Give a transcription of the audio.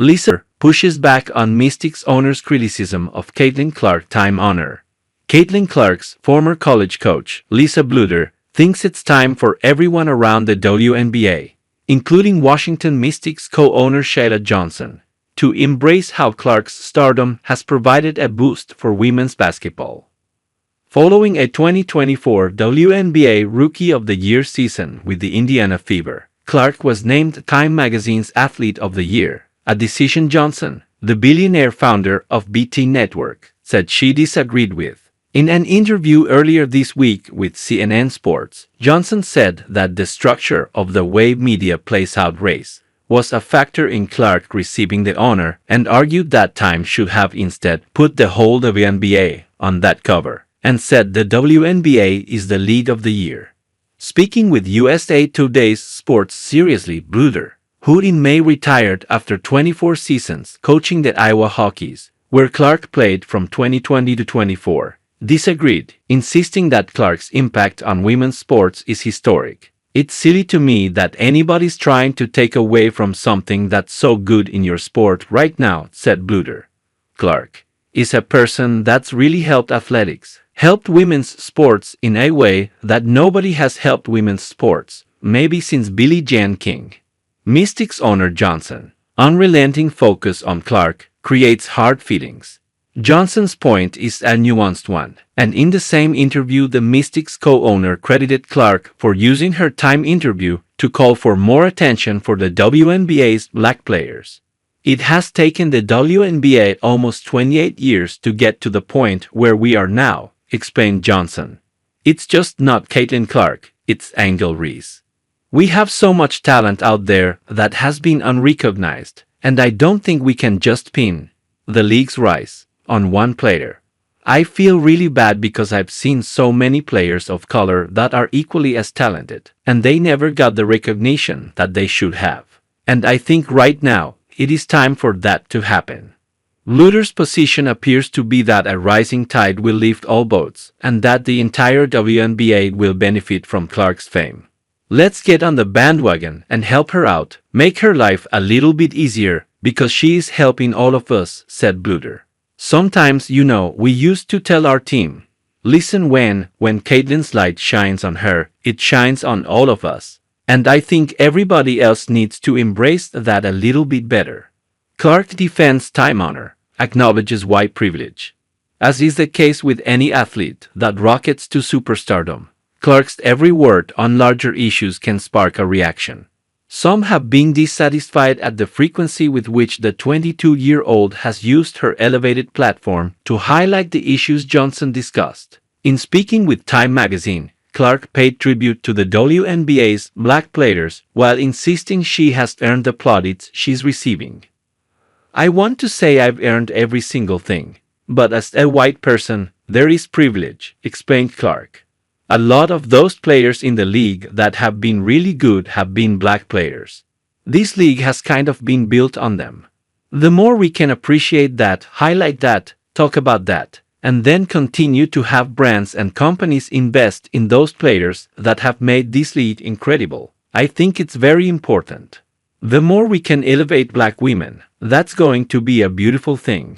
Lisa pushes back on Mystics owner's criticism of Caitlin Clark time honor. Caitlin Clark's former college coach, Lisa Bluder, thinks it's time for everyone around the WNBA, including Washington Mystics co-owner Sheila Johnson, to embrace how Clark's stardom has provided a boost for women's basketball. Following a 2024 WNBA Rookie of the Year season with the Indiana Fever, Clark was named Time Magazine's Athlete of the Year, a decision Johnson, the billionaire founder of BT Network, said she disagreed with. In an interview earlier this week with CNN Sports, Johnson said that the structure of the way media plays out race was a factor in Clark receiving the honor and argued that Time should have instead put the whole WNBA on that cover, and said the WNBA is the lead of the year. Speaking with USA Today's Sports Seriously, Bluder, who in May retired after 24 seasons coaching the Iowa Hawkeyes, where Clark played from 2020 to 24, disagreed, insisting that Clark's impact on women's sports is historic. It's silly to me that anybody's trying to take away from something that's so good in your sport right now, said Bluder. Clark is a person that's really helped athletics, helped women's sports in a way that nobody has helped women's sports, maybe since Billie Jean King. Mystics owner Johnson, unrelenting focus on Clark, creates hard feelings. Johnson's point is a nuanced one, and in the same interview the Mystics co-owner credited Clark for using her Time interview to call for more attention for the WNBA's black players. It has taken the WNBA almost 28 years to get to the point where we are now, explained Johnson. It's just not Caitlin Clark, it's Angel Reese. We have so much talent out there that has been unrecognized, and I don't think we can just pin the league's rise on one player. I feel really bad because I've seen so many players of color that are equally as talented, and they never got the recognition that they should have. And I think right now, it is time for that to happen. Bluder's position appears to be that a rising tide will lift all boats, and that the entire WNBA will benefit from Clark's fame. Let's get on the bandwagon and help her out, make her life a little bit easier, because she is helping all of us, said Bluder. Sometimes, we used to tell our team, listen, when Caitlin's light shines on her, it shines on all of us. And I think everybody else needs to embrace that a little bit better. Clark defends time honor, acknowledges white privilege. As is the case with any athlete that rockets to superstardom, Clark's every word on larger issues can spark a reaction. Some have been dissatisfied at the frequency with which the 22-year-old has used her elevated platform to highlight the issues Johnson discussed. In speaking with Time magazine, Clark paid tribute to the WNBA's black players while insisting she has earned the plaudits she's receiving. I want to say I've earned every single thing, but as a white person, there is privilege, explained Clark. A lot of those players in the league that have been really good have been black players. This league has kind of been built on them. The more we can appreciate that, highlight that, talk about that, and then continue to have brands and companies invest in those players that have made this league incredible, I think it's very important. The more we can elevate black women, that's going to be a beautiful thing.